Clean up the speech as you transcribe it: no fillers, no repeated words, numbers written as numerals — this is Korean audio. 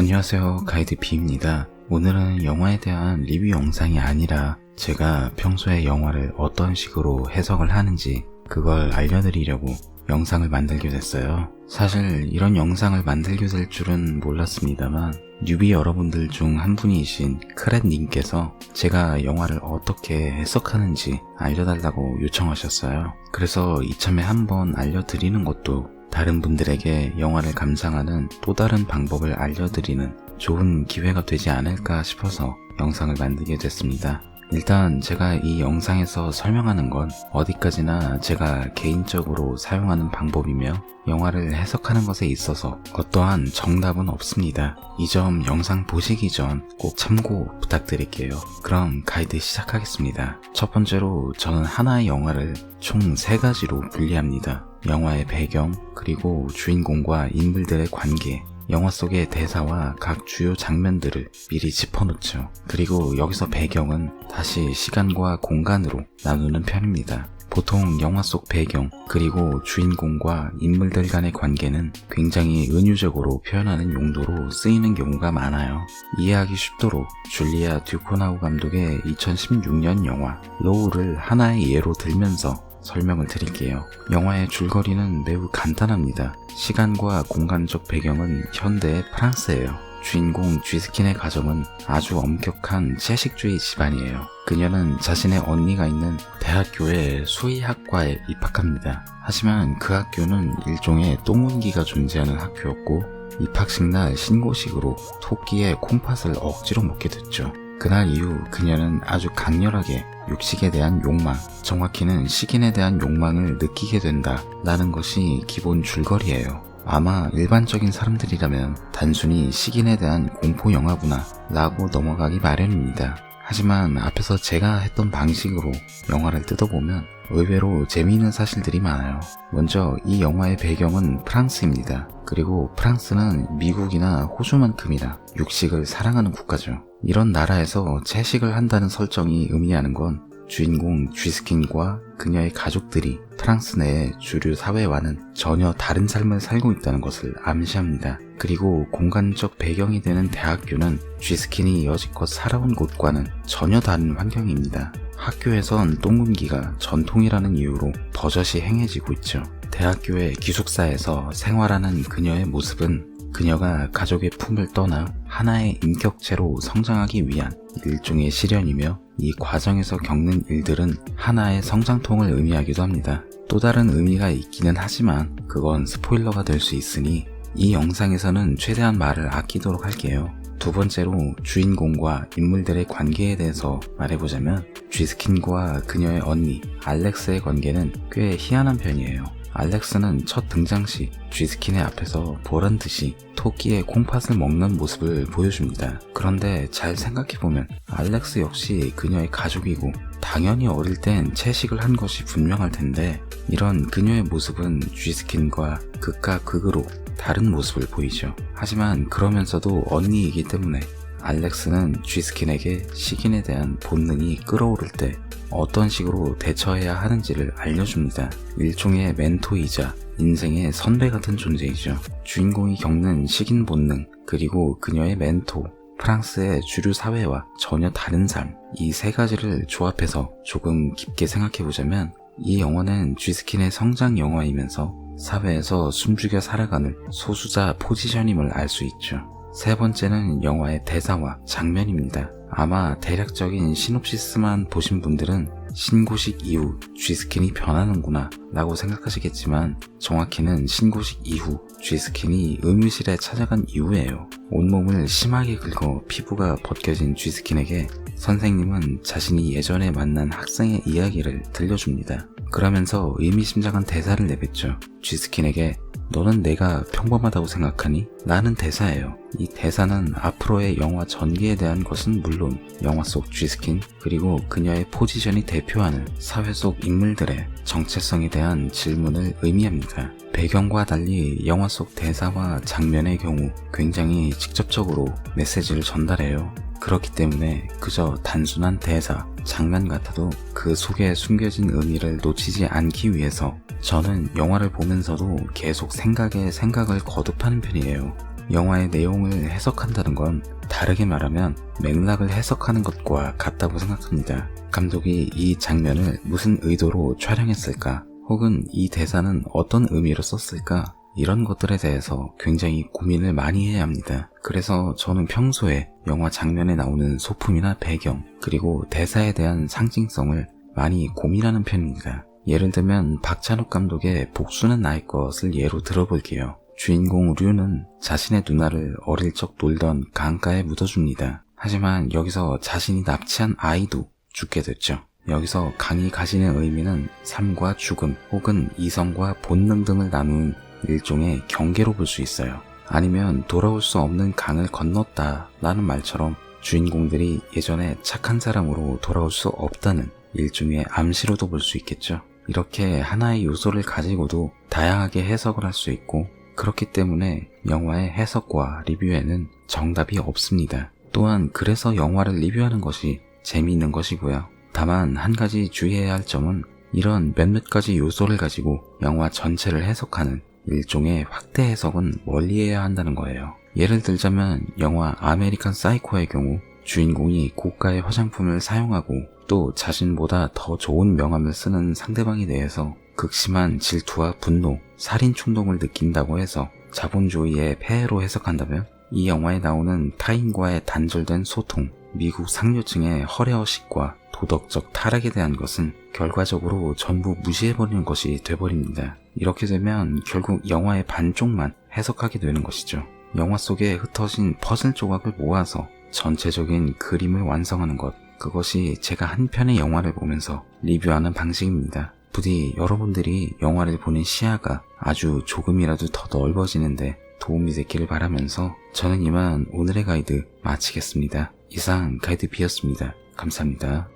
안녕하세요, 가이드 B입니다. 오늘은 영화에 대한 리뷰 영상이 아니라 제가 평소에 영화를 어떤 식으로 해석을 하는지 그걸 알려드리려고 영상을 만들게 됐어요. 사실 이런 영상을 만들게 될 줄은 몰랐습니다만 뉴비 여러분들 중 한 분이신 크렛님께서 제가 영화를 어떻게 해석하는지 알려달라고 요청하셨어요. 그래서 이참에 한번 알려드리는 것도 다른 분들에게 영화를 감상하는 또 다른 방법을 알려드리는 좋은 기회가 되지 않을까 싶어서 영상을 만들게 됐습니다. 일단 제가 이 영상에서 설명하는 건 어디까지나 제가 개인적으로 사용하는 방법이며 영화를 해석하는 것에 있어서 어떠한 정답은 없습니다. 이 점 영상 보시기 전 꼭 참고 부탁드릴게요. 그럼 가이드 시작하겠습니다. 첫 번째로 저는 하나의 영화를 총 3가지로 분리합니다. 영화의 배경, 그리고 주인공과 인물들의 관계, 영화 속의 대사와 각 주요 장면들을 미리 짚어놓죠. 그리고 여기서 배경은 다시 시간과 공간으로 나누는 편입니다. 보통 영화 속 배경, 그리고 주인공과 인물들 간의 관계는 굉장히 은유적으로 표현하는 용도로 쓰이는 경우가 많아요. 이해하기 쉽도록 줄리아 듀코나우 감독의 2016년 영화 로우를 하나의 예로 들면서 설명을 드릴게요. 영화의 줄거리는 매우 간단합니다. 시간과 공간적 배경은 현대의 프랑스예요. 주인공 쥐스킨의 가정은 아주 엄격한 채식주의 집안이에요. 그녀는 자신의 언니가 있는 대학교의 수의학과에 입학합니다. 하지만 그 학교는 일종의 똥운기가 존재하는 학교였고 입학식 날 신고식으로 토끼의 콩팥을 억지로 먹게 됐죠. 그날 이후 그녀는 아주 강렬하게 육식에 대한 욕망, 정확히는 식인에 대한 욕망을 느끼게 된다라는 것이 기본 줄거리예요. 아마 일반적인 사람들이라면 단순히 식인에 대한 공포 영화구나 라고 넘어가기 마련입니다. 하지만 앞에서 제가 했던 방식으로 영화를 뜯어보면 의외로 재미있는 사실들이 많아요. 먼저 이 영화의 배경은 프랑스입니다. 그리고 프랑스는 미국이나 호주만큼이나 육식을 사랑하는 국가죠. 이런 나라에서 채식을 한다는 설정이 의미하는 건 주인공 쥐스킨과 그녀의 가족들이 프랑스 내의 주류 사회와는 전혀 다른 삶을 살고 있다는 것을 암시합니다. 그리고 공간적 배경이 되는 대학교는 쥐스킨이 여지껏 살아온 곳과는 전혀 다른 환경입니다. 학교에선 똥군기가 전통이라는 이유로 버젓이 행해지고 있죠. 대학교의 기숙사에서 생활하는 그녀의 모습은 그녀가 가족의 품을 떠나 하나의 인격체로 성장하기 위한 일종의 시련이며 이 과정에서 겪는 일들은 하나의 성장통을 의미하기도 합니다. 또 다른 의미가 있기는 하지만 그건 스포일러가 될 수 있으니 이 영상에서는 최대한 말을 아끼도록 할게요. 두 번째로 주인공과 인물들의 관계에 대해서 말해보자면 쥐스킨과 그녀의 언니 알렉스의 관계는 꽤 희한한 편이에요. 알렉스는 첫 등장 시 쥐스킨의 앞에서 보란듯이 토끼의 콩팥을 먹는 모습을 보여줍니다. 그런데 잘 생각해보면 알렉스 역시 그녀의 가족이고 당연히 어릴 땐 채식을 한 것이 분명할 텐데 이런 그녀의 모습은 쥐스킨과 극과 극으로 다른 모습을 보이죠. 하지만 그러면서도 언니이기 때문에 알렉스는 쥐스킨에게 식인에 대한 본능이 끓어오를 때 어떤 식으로 대처해야 하는지를 알려줍니다. 일종의 멘토이자 인생의 선배 같은 존재이죠. 주인공이 겪는 식인 본능, 그리고 그녀의 멘토, 프랑스의 주류 사회와 전혀 다른 삶, 이 3가지를 조합해서 조금 깊게 생각해보자면 이 영화는 쥐스킨의 성장 영화이면서 사회에서 숨죽여 살아가는 소수자 포지션임을 알 수 있죠. 세 번째는 영화의 대사와 장면입니다. 아마 대략적인 시놉시스만 보신 분들은 신고식 이후 쥐스킨이 변하는구나 라고 생각하시겠지만 정확히는 신고식 이후 쥐스킨이 의무실에 찾아간 이후예요. 온몸을 심하게 긁어 피부가 벗겨진 쥐스킨에게 선생님은 자신이 예전에 만난 학생의 이야기를 들려줍니다. 그러면서 의미심장한 대사를 내뱉죠. 쥐스킨에게 너는 내가 평범하다고 생각하니? 라는 대사예요. 이 대사는 앞으로의 영화 전개에 대한 것은 물론 영화 속 쥐스킨 그리고 그녀의 포지션이 대표하는 사회 속 인물들의 정체성에 대한 질문을 의미합니다. 배경과 달리 영화 속 대사와 장면의 경우 굉장히 직접적으로 메시지를 전달해요. 그렇기 때문에 그저 단순한 대사, 장면 같아도 그 속에 숨겨진 의미를 놓치지 않기 위해서 저는 영화를 보면서도 계속 생각에 생각을 거듭하는 편이에요. 영화의 내용을 해석한다는 건 다르게 말하면 맥락을 해석하는 것과 같다고 생각합니다. 감독이 이 장면을 무슨 의도로 촬영했을까? 혹은 이 대사는 어떤 의미로 썼을까? 이런 것들에 대해서 굉장히 고민을 많이 해야 합니다. 그래서 저는 평소에 영화 장면에 나오는 소품이나 배경, 그리고 대사에 대한 상징성을 많이 고민하는 편입니다. 예를 들면 박찬욱 감독의 복수는 나의 것을 예로 들어볼게요. 주인공 류는 자신의 누나를 어릴 적 놀던 강가에 묻어줍니다. 하지만 여기서 자신이 납치한 아이도 죽게 됐죠. 여기서 강이 가지는 의미는 삶과 죽음 혹은 이성과 본능 등을 나누는 일종의 경계로 볼 수 있어요. 아니면 돌아올 수 없는 강을 건넜다 라는 말처럼 주인공들이 예전에 착한 사람으로 돌아올 수 없다는 일종의 암시로도 볼 수 있겠죠. 이렇게 하나의 요소를 가지고도 다양하게 해석을 할 수 있고, 그렇기 때문에 영화의 해석과 리뷰에는 정답이 없습니다. 또한 그래서 영화를 리뷰하는 것이 재미있는 것이고요. 다만 한 가지 주의해야 할 점은 이런 몇몇 가지 요소를 가지고 영화 전체를 해석하는 일종의 확대 해석은 멀리해야 한다는 거예요. 예를 들자면 영화 아메리칸 사이코의 경우 주인공이 고가의 화장품을 사용하고 또 자신보다 더 좋은 명함을 쓰는 상대방에 대해서 극심한 질투와 분노, 살인 충동을 느낀다고 해서 자본주의의 폐해로 해석한다면, 이 영화에 나오는 타인과의 단절된 소통, 미국 상류층의 허례허식과 도덕적 타락에 대한 것은 결과적으로 전부 무시해버리는 것이 돼버립니다. 이렇게 되면 결국 영화의 반쪽만 해석하게 되는 것이죠. 영화 속에 흩어진 퍼즐 조각을 모아서 전체적인 그림을 완성하는 것, 그것이 제가 한 편의 영화를 보면서 리뷰하는 방식입니다. 부디 여러분들이 영화를 보는 시야가 아주 조금이라도 더 넓어지는데 도움이 됐기를 바라면서 저는 이만 오늘의 가이드 마치겠습니다. 이상 가이드 B였습니다. 감사합니다.